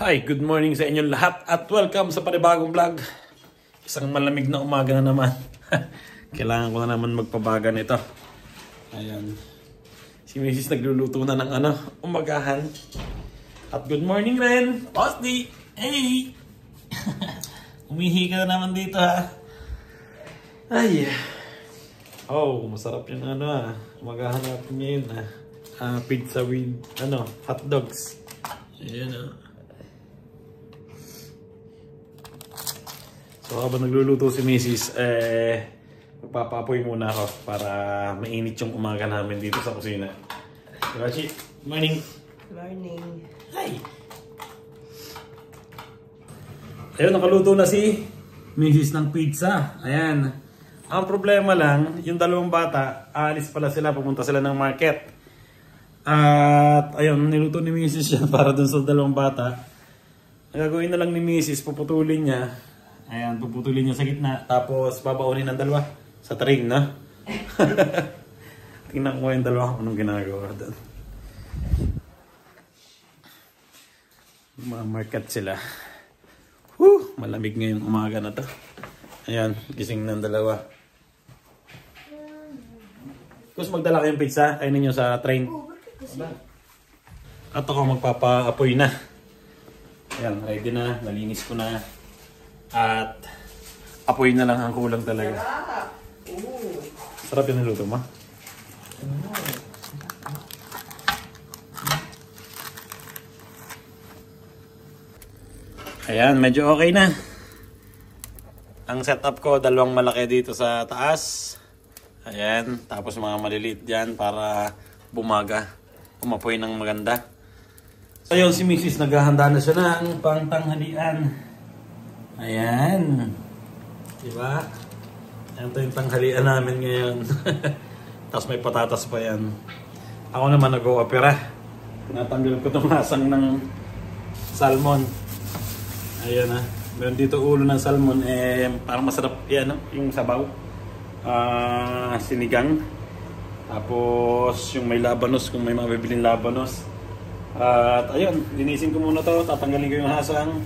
Hi, good morning sa inyong lahat at welcome sa panibagong vlog. Isang malamig na umaga na naman. Kailangan ko na naman magpabaga nito. Ayan. Si Mrs. nagluluto na ng umagahan. At good morning rin, Posty! Hey! Umihi ka na naman dito ha. Ay. Oh, masarap yung umagahan natin ngayon pizza with hot dogs. Ayan So habang nagluluto si Mrs. magpapaapoy muna ako para mainit yung umaga namin dito sa kusina. Rachi, morning! Morning! Hi! Ayun, nakaluto na si Mrs. ng pizza. Ayan. Ang problema lang, yung dalawang bata, aalis pala sila, pumunta sila ng market. At ayun, niluto ni Mrs. yan para dun sa dalawang bata. Ang gagawin na lang ni Mrs. puputulin niya. Ayan, puputulin niya sa gitna. Tapos babaunin ng dalawa sa train, na. Tingnan ko yung dalawa kung anong ginagawa doon. Market sila. Malamig ngayong umaga na to. Ayan, gising ng dalawa. Gusto magdala kayong pizza, kainin nyo sa train. At ako magpapa-apoy na. Ayan, ready na, nalinis ko na. At apoy na lang ang kulang talaga. Sarap yung niluto mo. Ayan, medyo okay na. Ang setup ko, dalawang malaki dito sa taas. Ayan, tapos mga maliliit dyan para bumaga. Umapoy ng maganda. So yun, si Mrs. naghahanda na siya ng pangtanghalian. Ayan. Diba? Ayan to yung tanghalian namin ngayon. Tapos may patatas pa yan. Ako naman nag-o-opera. Tinatanggal ko itong hasang ng salmon. Ayan na. Meron dito ulo ng salmon. Parang masarap yan, yung sabaw. Sinigang. Tapos yung may labanos, kung may mabibiling labanos. At ayun, linisin ko muna to. Tatanggalin ko yung hasang.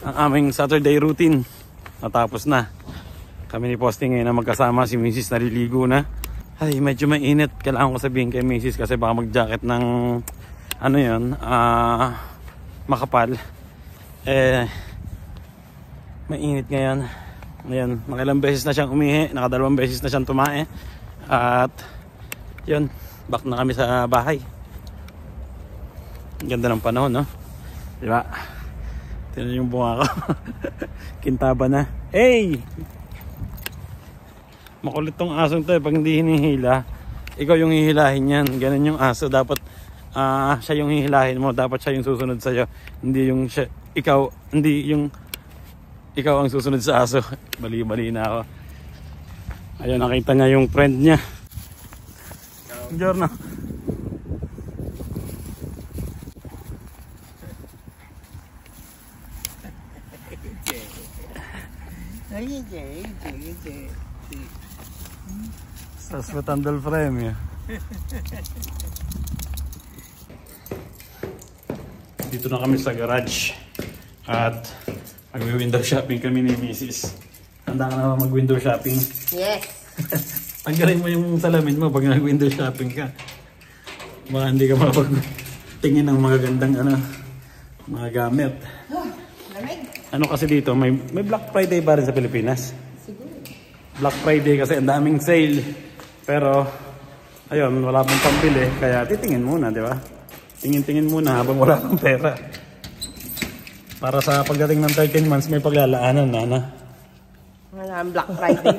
Ang aming Saturday routine natapos na. Kami ni Posty ngayon na magkasama. Si Mrs. naliligo na. Ay, medyo mainit. Kailangan ko sabihin kay Mrs. kasi baka mag-jacket ng makapal. Mainit ngayon. Ngayon, nakailang beses na siyang umihi. Nakadalawang beses na siyang tumae. At yun, back na kami sa bahay. Ganda ng panahon, no? Diba? Tignan yung bunga ko. Kintaba na. Hey! Makulit tong asong to pag hindi hinihila. Ikaw yung hihilahin yan. Ganun yung aso. Dapat siya yung hihilahin mo. Dapat siya yung susunod sa'yo. Hindi yung ikaw ang susunod sa aso. Bali-bali na ako. Ayun, nakita niya yung friend niya. Giorno. Saswatando il premio. Dito na kami sa garage at mag-window shopping kami ni Mrs. Handa ka na ba mag-window shopping? Yes! Tanggalin mo yung salamin mo pag nag-window shopping ka. Baka hindi ka mapag-tingin ng mga gandang mga gamit. Ano kasi dito, may Black Friday ba rin sa Pilipinas? Siguro. Black Friday kasi ang daming sale. Pero, ayun, wala pang pambili. Kaya titingin muna, di ba? Tingin-tingin muna habang wala pang pera. Para sa pagdating ng 13 months, may paglalaanan na. Wala ang Black Friday.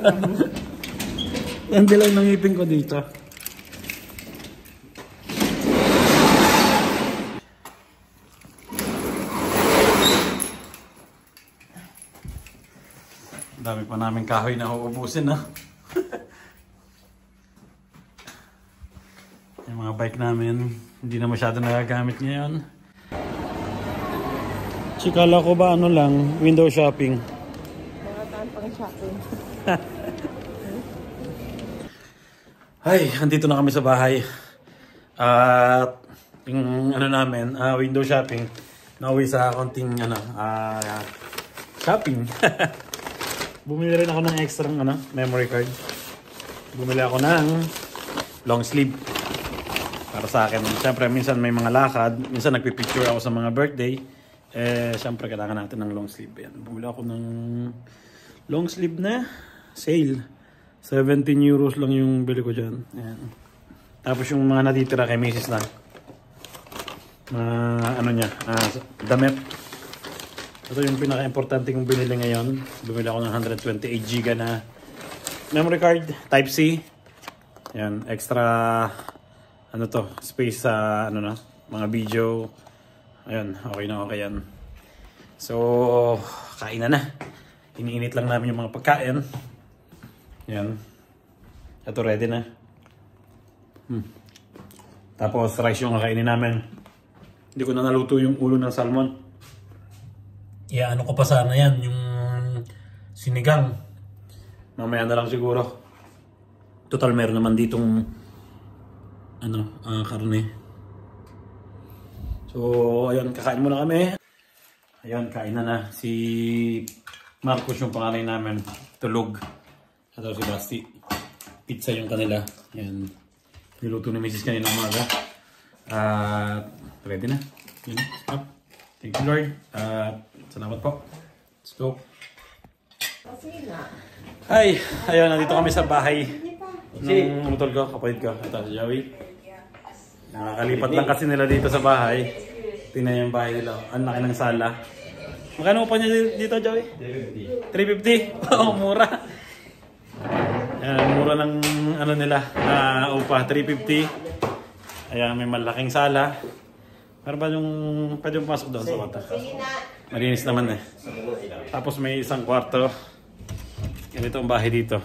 Yan lang ng ngipin ko dito. Dami pa namin kahoy na uubusin, no? Yung mga bike namin, hindi na masyado nagagamit ngayon. Chikala ko ba window shopping? Mga taan pang shopping. Ay, andito na kami sa bahay. At yung namin, window shopping, nauwi sa konting shopping. Bumili rin ako ng extra memory card. Bumili ako ng long sleeve para sa akin. Siyempre, minsan may mga lakad. Minsan nagpipicture ako sa mga birthday. Siyempre, kailangan natin ng long sleeve. Yan. Bumili ako ng long sleeve na sale. 17 euros lang yung bili ko dyan. Yan. Tapos yung mga natitira kay Mrs. na. Damit. Ito yung pinaka-importante kong binili ngayon. Bumili ako ng 128GB na memory card, Type-C. Yan, extra space sa mga video. Ayun, okay na okay yan. So, kain na. Iniinit lang namin yung mga pagkain. Yan. Ito ready na. Tapos rice yung kakainin namin. Hindi ko na naluto yung ulo ng salmon. Ko pa sana yan, yung sinigang. Mamaya na lang siguro. Total meron naman ditong karne. So, ayun, kakain muna kami. Ayun, kain na. Si Marcos yung panganay namin, tulog. At si Basti, pizza yung kanila. Ayun, niluto ni Mrs. kanina umaga. Ready na. Yun, stop. Thank you, Lord. Salamat po. Let's go. Hi! Ayun, nandito kami sa bahay ng motor ko, kapatid ko. Ito si Joey. Nakakalipat lang kasi nila dito sa bahay. Tingnan yung bahay nila. Ang laki ng sala. Magkano pa niya dito, Joey? 350. 350? Oo, mura. Mura ng nila. Upa, 350. Ayan, may malaking sala. Pero ba yung pwede yung pasok doon sa kwarto? Malinis naman eh. Tapos may isang kwarto. Ganito ang bahay dito.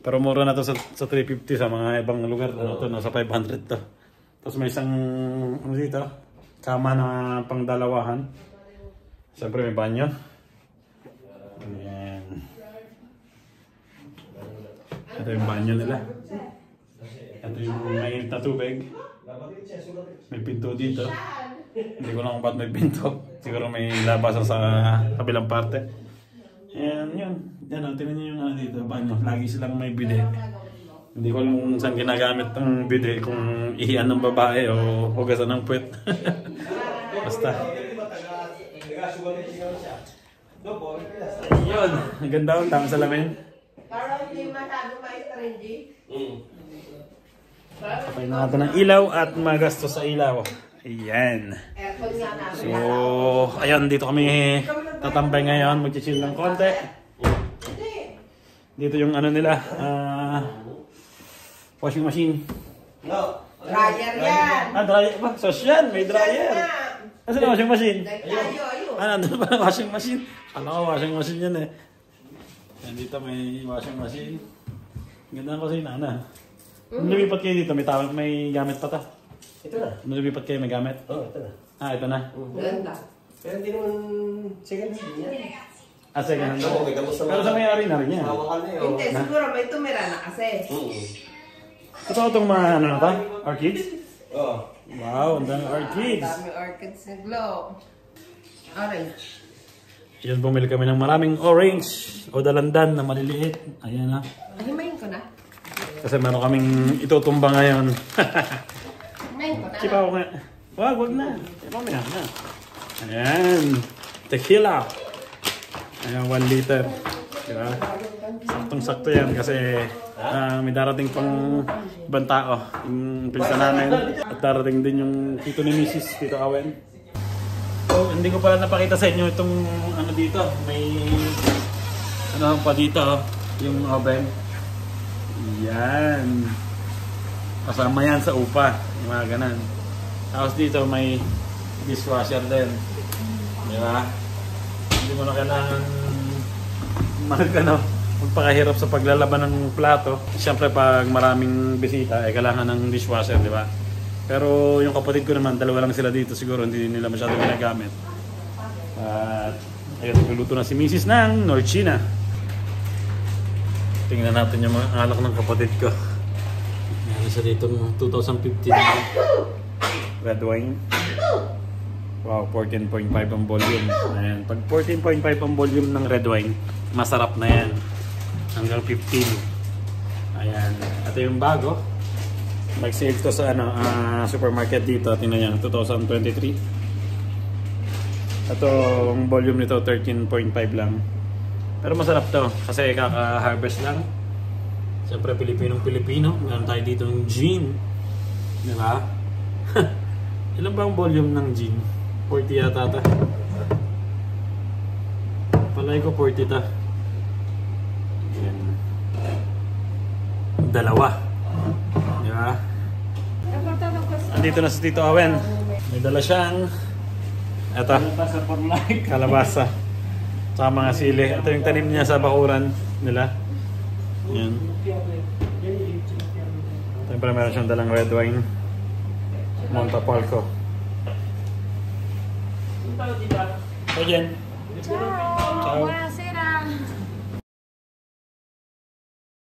Pero mura na to sa 350 sa mga ibang lugar. Nasa 500 to. Tapos may isang dito, kama na pangdalawahan. Siyempre may banyo. Ayan. Ito yung banyo nila. Ito yung mainit na tubig. May pinto dito. Hindi ko lang kung ba't may pinto. Siguro may labasan sa kabilang parte. Ayan, yun. Yan, tingnan nyo yung dito, banyo. Lagi silang may bide. Hindi ko alam kung saan ginagamit ang bide. Kung ihian ng babae o hugasan ng puwet. Basta. Yun, ang ganda ko. Tama sa lamin. Para hindi masyado ma-trendy. Kapay na natin ng ilaw at magastos sa ilaw. Ayan. So, ayan, dito kami tatambay ngayon. Mag-chill ng konti. Dito yung nila, washing machine. No, dryer yan. Dryer ba? Social, may dryer. Kasi na washing machine? Ayun. Nandun pa na washing machine. Alam ko, washing machine yan eh. Ayan, dito may washing machine. Ganda ko sa inana. Nung lumipat kayo dito, may gamit pa ta. Ito na. Nung lumipat kayo, may gamit? Oo, ito na. Ito na. Ganda. Pero hindi naman second hand yan. Second hand. Oo, may gamos Pero sa may-ari na rin yan. Hawakan na yun. Hindi, siguro may tumira na kasi. Totoo itong mga na to? Orchids? Oo. Wow, ang dami orchids. Dami orchids na glow. Orange. Yun, bumili kami ng maraming orange o dalandan na maliliit. Ayan na. Himayin ko na. Kasi meron kaming itutumba ngayon. Himayin ko na. Sipa ko nga. Wag na. Mamaya na. Ayan. Tequila. Ayan, 1 liter. Diba? Saktong-sakto yan kasi may darating pang ibang tao. Yung pinsan namin. At darating din yung tito ni Mrs. Tito Awen. So, hindi ko pala napakita sa inyo itong dito. May pa dito. Yung oven. Yan. Kasama yan sa upa. Yung mga ganan. Tapos dito may dishwasher din. Diba? Hindi mo na kailangan magpakahirap sa paglalaban ng plato. Siyempre pag maraming bisita, kailangan ng dishwasher, di ba? Pero yung kapatid ko naman, dalawa lang sila dito. Siguro hindi nila masyado ginagamit. At ayun, nagluluto na si Mrs. ng Norchina. Tingnan natin yung mga alak ng kapatid ko. Meron siya dito ng 2015 red wine. Wow, 14.5 ang volume. Ayan. Pag 14.5 ang volume ng red wine, masarap na yan. Hanggang 15. Ayan. Ito yung bago. Nag-sale to sa supermarket dito. Tingnan nyo, 2023. Ito, ang volume nito, 13.5 lang. Pero masarap to. Kasi kaka-harvest lang. Siyempre, Pilipinong-Pilipino. Meron tayo dito ng gin. Diba? Ilan ba ang volume ng gin? 40 yata ito. Palay ko 40 ito. Yan. Dalawa. Diba? Andito na si Tito Owen. May dala siyang eto. Kalabasa for life. Kalabasa. Saka mga sili. Ito yung tanim niya sa bakuran nila. Yan. Siyempre meron siyang dalang red wine. Montepalco. So, Jen. Ciao! Ciao. Wow,